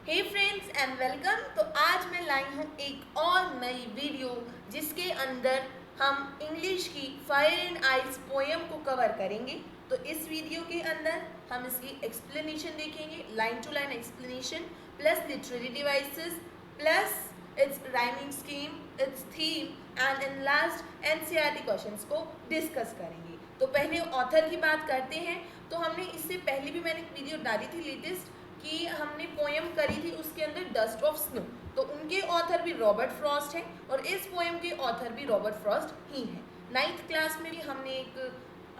Hey friends and welcome. तो आज मैं लाई हूँ एक और नई वीडियो जिसके अंदर हम इंग्लिश की फायर एंड आइस पोएम को कवर करेंगे। तो इस वीडियो के अंदर हम इसकी एक्सप्लेनेशन देखेंगे, line to line explanation plus literary devices plus its rhyming scheme, its theme and in last NCERT questions को डिस्कस करेंगे। तो पहले ऑथर की बात करते हैं। तो हमने इससे पहले भी मैंने एक वीडियो डाली थी लेटेस्ट कि हमने पोएम करी थी, उसके अंदर डस्ट ऑफ स्नो। तो उनके ऑथर भी रॉबर्ट फ्रॉस्ट हैं और इस पोएम के ऑथर भी रॉबर्ट फ्रॉस्ट ही हैं। 9th क्लास में भी हमने एक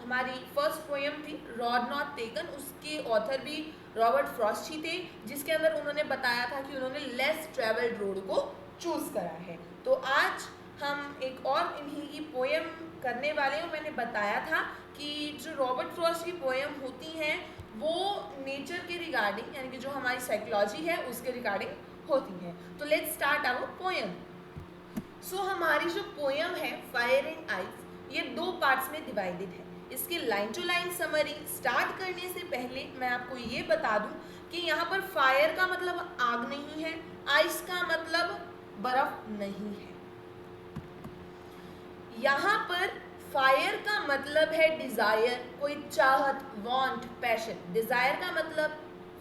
हमारी फर्स्ट पोएम थी रॉड नॉट टेकन, उसके ऑथर भी रॉबर्ट फ्रॉस्ट ही थे, जिसके अंदर उन्होंने बताया था कि उन्होंने लेस ट्रेवल्ड रोड को चूज करा है। तो आज हम एक और इन्हीं की पोएम करने वाले हैं। मैंने बताया था कि जो रॉबर्ट फ्रॉस्ट की पोएम होती हैं वो नेचर के रिगार्डिंग, यानी कि जो हमारी साइकोलॉजी है उसके रिगार्डिंग होती हैं। तो लेट्स स्टार्ट आवर पोएम। सो हमारी जो पोएम है फायर एंड आइस, ये 2 पार्ट्स में डिवाइडेड है। इसकी line to line summary start करने से पहले मैं आपको ये बता दूं कि यहाँ पर फायर का मतलब आग नहीं है, आइस का मतलब बर्फ नहीं है। यहाँ पर फायर का मतलब है डिजायर, कोई चाहत, वांट, पैशन। डिजायर का मतलब,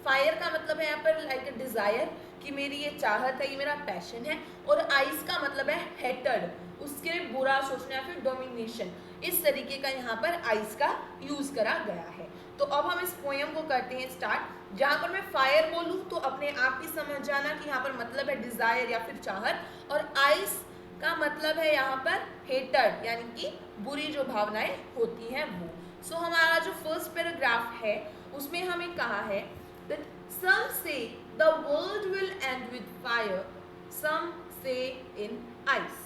फायर का मतलब है यहाँ पर लाइक अ डिजायर कि मेरी ये चाहत है, ये मेरा पैशन है। और आइस का मतलब है हेटेड, उसके लिए बुरा सोचना या फिर डोमिनेशन। इस तरीके का यहाँ पर आइस का यूज करा गया है। तो अब हम इस पोएम को करते हैं स्टार्ट। जहाँ पर मैं फायर बोलूँ तो अपने आप ही समझ जाना कि यहाँ पर मतलब है डिजायर या फिर चाहत, और आइस का मतलब है यहाँ पर हेटेड, यानी कि बुरी जो भावनाएं होती हैं वो। सो हमारा जो फर्स्ट पैराग्राफ है उसमें हमें कहा है that some say the world will end with fire, some say in ice.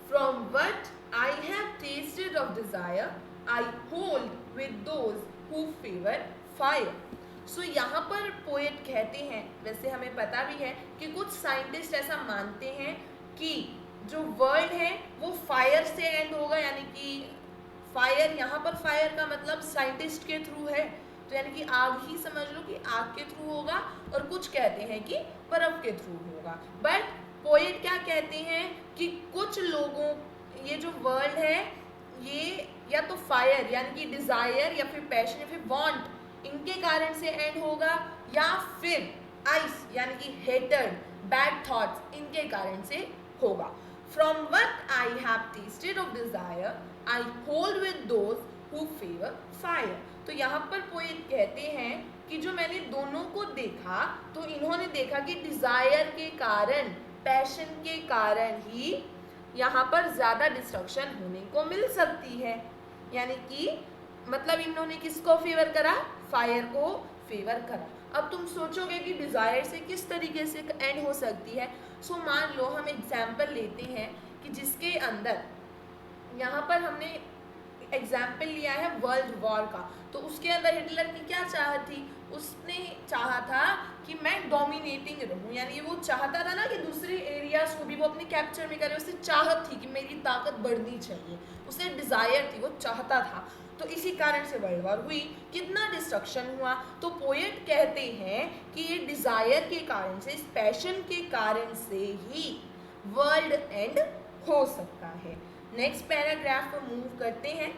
From what I have tasted of desire, I hold with those who favor fire. सो यहाँ पर पोएट कहते हैं, वैसे हमें पता भी है कि कुछ साइंटिस्ट ऐसा मानते हैं कि जो वर्ल्ड है वो फायर से एंड होगा, यानी कि फायर, यहाँ पर फायर का मतलब साइंटिस्ट के थ्रू है, तो यानी कि आग ही समझ लो कि आग के थ्रू होगा, और कुछ कहते हैं कि बर्फ के थ्रू होगा। बट पोएट क्या कहते हैं कि कुछ लोगों, ये जो वर्ल्ड है ये या तो फायर यानी कि डिजायर या फिर पैशन या फिर वांट, इनके कारण से एंड होगा, या फिर आइस यानी कि हेटेड, बैड थॉट्स, इनके कारण से होगा। From what I have tasted of desire, I hold with those who favor fire. तो यहाँ पर पोएट कहते हैं कि जो मैंने दोनों को देखा तो इन्होंने देखा कि डिजायर के कारण, पैशन के कारण ही यहाँ पर ज़्यादा डिस्ट्रक्शन होने को मिल सकती है। यानी कि मतलब इन्होंने किसको फेवर करा? फायर को फेवर करा। अब तुम सोचोगे कि डिज़ायर से किस तरीके से एंड हो सकती है। सो मान लो हम एग्जाम्पल लेते हैं कि जिसके अंदर यहाँ पर हमने एग्जाम्पल लिया है वर्ल्ड वॉर का। तो उसके अंदर हिटलर की क्या चाहत थी? उसने चाहा था कि मैं डोमिनेटिंग रहूं, यानी वो चाहता था ना कि दूसरे एरियाज को भी वो अपने कैप्चर में करे। उसे चाहत थी कि मेरी ताकत बढ़नी चाहिए, उसे डिज़ायर थी, वो चाहता था। तो इसी कारण से वर्ल्ड वॉर हुई, कितना डिस्ट्रक्शन हुआ। तो पोएट कहते हैं कि ये डिज़ायर के कारण से, इस पैशन के कारण से ही वर्ल्ड एंड हो सकता है। नेक्स्ट पैराग्राफ पर मूव करते हैं।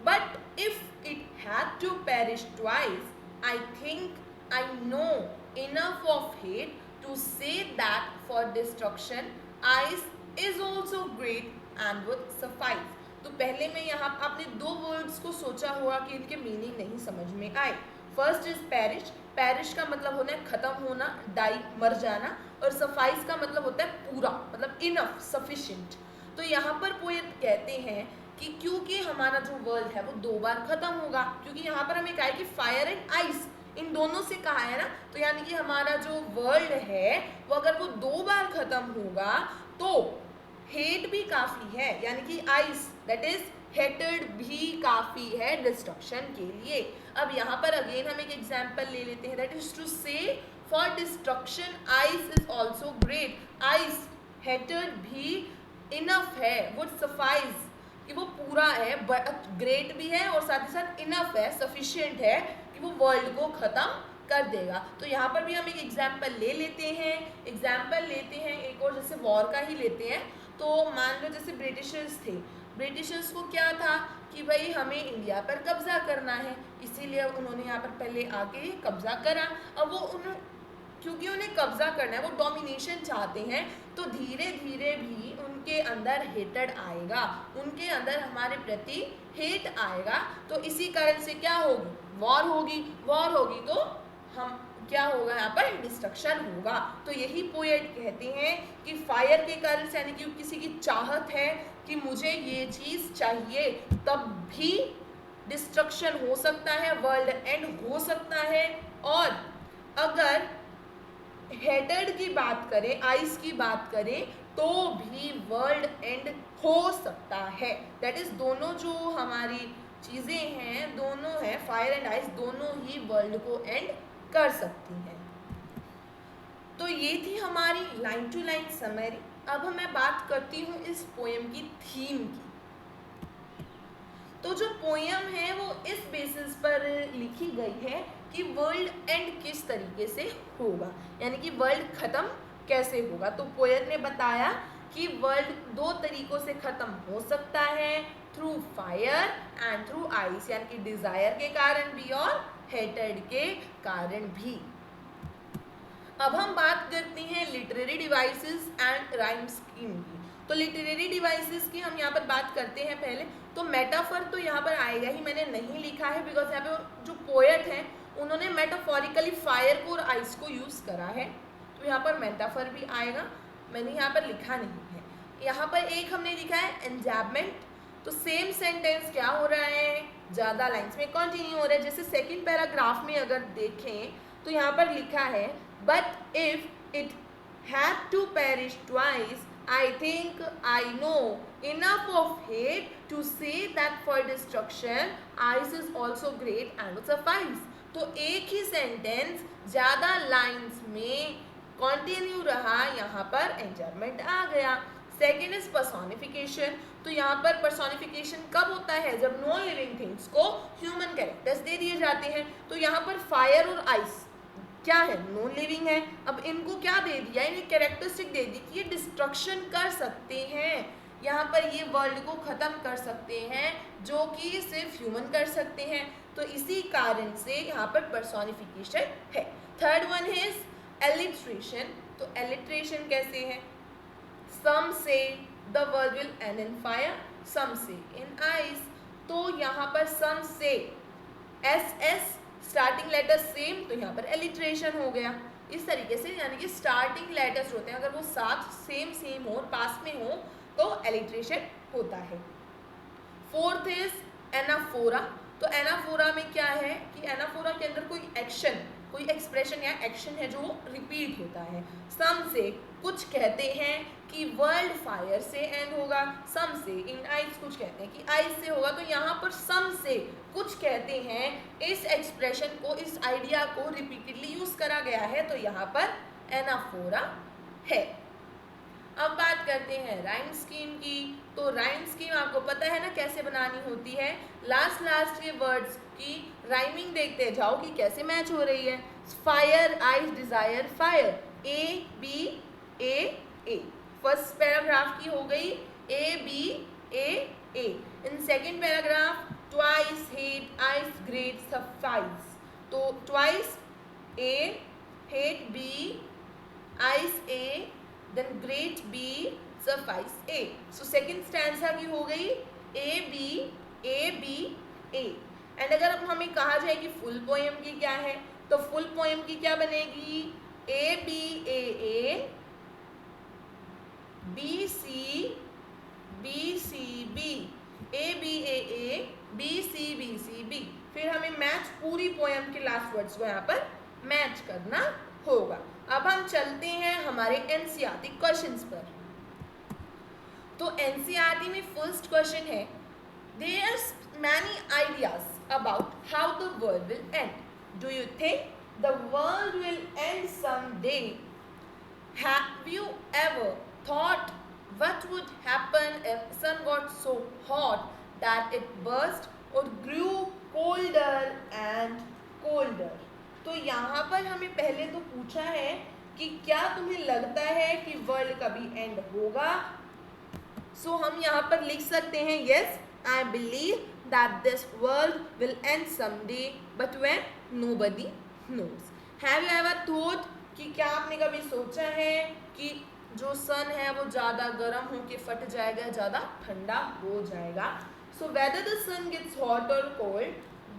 But if it had to perish twice, I think I know enough of hate to say that for destruction ice is also great and would suffice. तो पहले में यहाँ आपने 2 वर्ड्स को सोचा हुआ कि इनके मीनिंग नहीं समझ में आए। फर्स्ट इज पेरिश, पेरिश का मतलब होता है खत्म होना, डाई, मर जाना, और सफाइस का मतलब होता है पूरा, मतलब इनफ, सफिशिएंट। तो यहाँ पर पोएट कहते हैं कि क्योंकि हमारा जो वर्ल्ड है वो 2 बार खत्म होगा, क्योंकि यहाँ पर हमें कहा है कि फायर एंड आइस, इन दोनों से कहा है ना, तो यानी कि हमारा जो वर्ल्ड है वो अगर वो 2 बार खत्म होगा तो हेट भी काफ़ी है, यानी कि आइस दैट इज हेटेड भी काफ़ी है डिस्ट्रक्शन के लिए। अब यहाँ पर अगेन हम एक एग्जाम्पल ले लेते हैं, दैट इज टू से for destruction ice is also great. Ice hated भी इनफ है, वुड सफाइज कि वो पूरा है, ग्रेट भी है और साथ ही साथ इनफ है, सफिशिएंट है कि वो वर्ल्ड को ख़त्म कर देगा। तो यहाँ पर भी हम एक एग्जाम्पल ले लेते हैं एक और, जैसे वॉर का ही लेते हैं। तो मान लो जैसे ब्रिटिशर्स थे, ब्रिटिशर्स को क्या था कि भाई हमें इंडिया पर कब्जा करना है, इसीलिए उन्होंने यहाँ पर पहले आके कब्जा करा। अब वो क्योंकि उन्हें कब्जा करना है, वो डोमिनेशन चाहते हैं, तो धीरे धीरे भी उनके अंदर हेटेड आएगा, उनके अंदर हमारे प्रति हेट आएगा। तो इसी कारण से क्या होगी, वॉर होगी तो हम क्या होगा, यहाँ पर डिस्ट्रक्शन होगा। तो यही पोएट कहते हैं कि फायर के कारण से, यानी कि किसी की चाहत है कि मुझे ये चीज़ चाहिए, तब भी डिस्ट्रक्शन हो सकता है, वर्ल्ड एंड हो सकता है। और अगर हेटेड की बात करें, आइस की बात करें, तो भी वर्ल्ड एंड हो सकता है। दैट इज दोनों जो हमारी चीज़ें हैं, दोनों हैं, फायर एंड आइस, दोनों ही वर्ल्ड को एंड कर सकती हैं। तो ये थी हमारी लाइन टू लाइन समरी। अब मैं बात करती हूँ इस पोएम की थीम की। तो जो पोएम है वो इस बेसिस पर लिखी गई है कि वर्ल्ड एंड किस तरीके से होगा, यानी कि वर्ल्ड खत्म कैसे होगा। तो पोएट ने बताया कि वर्ल्ड दो तरीकों से खत्म हो सकता है, through fire and through ice, यानी कि डिजायर के कारण भी और हेटेड के कारण भी। अब हम बात करते हैं literary devices and rhyme scheme की। तो लिटरेरी डिवाइसेस की हम यहाँ पर बात करते हैं पहले। तो मेटाफर तो यहाँ पर आएगा ही, मैंने नहीं लिखा है बिकॉज यहाँ पे जो पोएट हैं उन्होंने मेटाफोरिकली फायर को और आइस को यूज़ करा है, तो यहाँ पर मेटाफर भी आएगा, मैंने यहाँ पर लिखा नहीं है। यहाँ पर एक हमने लिखा है एंजैबमेंट। तो सेम सेंटेंस क्या हो रहा है, ज़्यादा लाइन्स में कंटिन्यू हो रहा है। जैसे सेकेंड पैराग्राफ में अगर देखें तो यहाँ पर लिखा है, but if it had to perish twice, I think I know enough of hate to say that for destruction ice is also great and will suffice। तो एक ही सेंटेंस ज़्यादा लाइन्स में कंटिन्यू रहा, यहाँ पर एंजॉयमेंट आ गया। Second is personification. तो यहाँ पर पर्सोनिफिकेशन कब होता है, जब नॉन लिविंग थिंग्स को ह्यूमन कैरेक्टर्स दे दिए जाते हैं। तो यहाँ पर फायर और आइस क्या है, नॉन लिविंग है। अब इनको क्या दे दिया, इन्हें कैरेक्टरिस्टिक दे दी कि ये डिस्ट्रक्शन कर सकते हैं, यहाँ पर ये वर्ल्ड को ख़त्म कर सकते हैं, जो कि सिर्फ ह्यूमन कर सकते हैं। तो इसी कारण से यहाँ पर पर्सोनिफिकेशन है। Third one is alliteration. तो एलिट्रेशन कैसे है, some say the world will end in fire, some say in ice. तो यहाँ पर सम से एस स्टार्टिंग लेटर सेम, तो यहाँ पर एलिट्रेशन हो गया। इस तरीके से, यानी कि स्टार्टिंग लेटर्स होते हैं, अगर वो साथ सेम हो, पास में हो, तो एलिट्रेशन होता है। Fourth is anaphora. तो एनाफोरा में क्या है कि एनाफोरा के अंदर कोई एक्शन, कोई एक्सप्रेशन या एक्शन है जो रिपीट होता है। सम से कुछ कहते हैं कि वर्ल्ड फायर से एंड होगा, सम से इन आइस कुछ कहते हैं कि आइस से होगा। तो यहाँ पर सम से कुछ कहते हैं, इस एक्सप्रेशन को, इस आइडिया को रिपीटेडली यूज करा गया है, तो यहाँ पर एनाफोरा है। अब बात करते हैं राइम स्कीम की। तो राइम स्कीम आपको पता है ना कैसे बनानी होती है, लास्ट के वर्ड्स की राइमिंग देखते जाओ कि कैसे मैच हो रही है। Fire ice desire fire, A B A A. First paragraph की हो गई A B A A. In second paragraph twice hate ice great suffice. तो twice A, hate B, ice A, then great B suffice A। So second stanza की हो गई A B A। And अगर अब हमें कहा जाए कि फुल पोएम की क्या है, तो फुल पोएम की क्या बनेगी, A B A A, B C B, A B A A, B C B। फिर हमें मैच पूरी पोएम के लास्ट वर्ड्स को यहाँ पर मैच करना होगा। अब हम चलते हैं हमारे एनसीईआरटी क्वेश्चंस पर। तो एनसीईआरटी में फर्स्ट क्वेश्चन है, there are many ideas about how the world will end. Do you think the world will end someday? Have you ever thought what would happen if sun got so hot that it burst or grew colder and colder? तो यहाँ पर हमें पहले तो पूछा है कि क्या तुम्हें लगता है कि वर्ल्ड कभी एंड होगा। सो हम यहाँ पर लिख सकते हैं yes I believe that this world will end someday but when nobody knows. Have you ever thought कि क्या आपने कभी सोचा है कि जो सन है वो ज़्यादा गर्म होके फट जाएगा, ज़्यादा ठंडा हो जाएगा। So whether the sun gets hot और कोल्ड,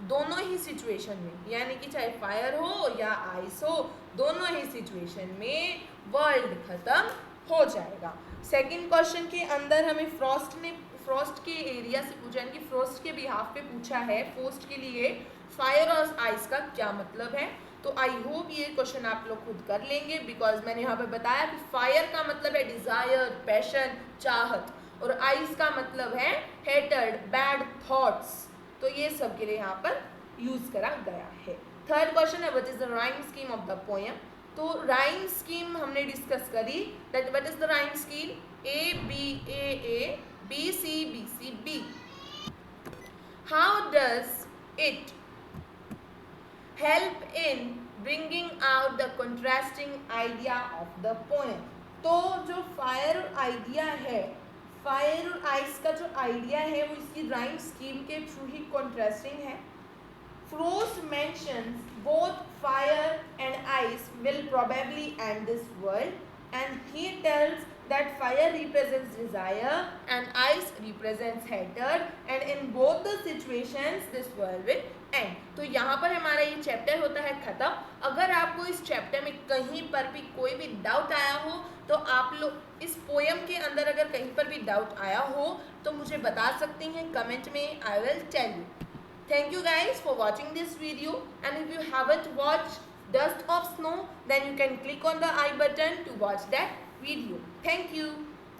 दोनों ही सिचुएशन में, यानी कि चाहे फायर हो या आइस हो, दोनों ही सिचुएशन में वर्ल्ड खत्म हो जाएगा। सेकंड क्वेश्चन के अंदर हमें फ्रॉस्ट के एरिया से पूछा, यानी कि फ्रॉस्ट के बिहाफ पे पूछा है, फ्रॉस्ट के लिए फायर और आइस का क्या मतलब है। तो आई होप ये क्वेश्चन आप लोग खुद कर लेंगे, बिकॉज मैंने यहाँ पे बताया कि फायर का मतलब है डिजायर, पैशन, चाहत, और आइस का मतलब है हेटर्ड, बैड थॉट्स। तो ये सब के लिए यहाँ पर यूज करा गया है। थर्ड क्वेश्चन है what is the rhyme scheme of the poem. तो राइम स्कीम हमने डिस्कस करी, that what is the rhyme scheme, A B A B C B C B. How does it help in bringing out the contrasting idea of the poem. तो जो fire idea है, fire और ice का जो idea है वो इसकी rhyme scheme के थ्रू ही कॉन्ट्रास्टिंग है। Frost mentions both fire and ice will probably end this world, and he tells that fire represents desire and ice represents hatred, and in both the situations this world will end। तो यहाँ पर हमारा ये chapter होता है खत्म। अगर आपको इस चैप्टर में कहीं पर भी कोई भी डाउट आया हो तो आप लोग इस पोएम के अंदर अगर कहीं पर भी डाउट आया हो तो मुझे बता सकते हैं कमेंट में, I will tell you. Thank you guys for watching this video, and if you haven't watched Dust of Snow, then you can click on the I button to watch that video. Thank you.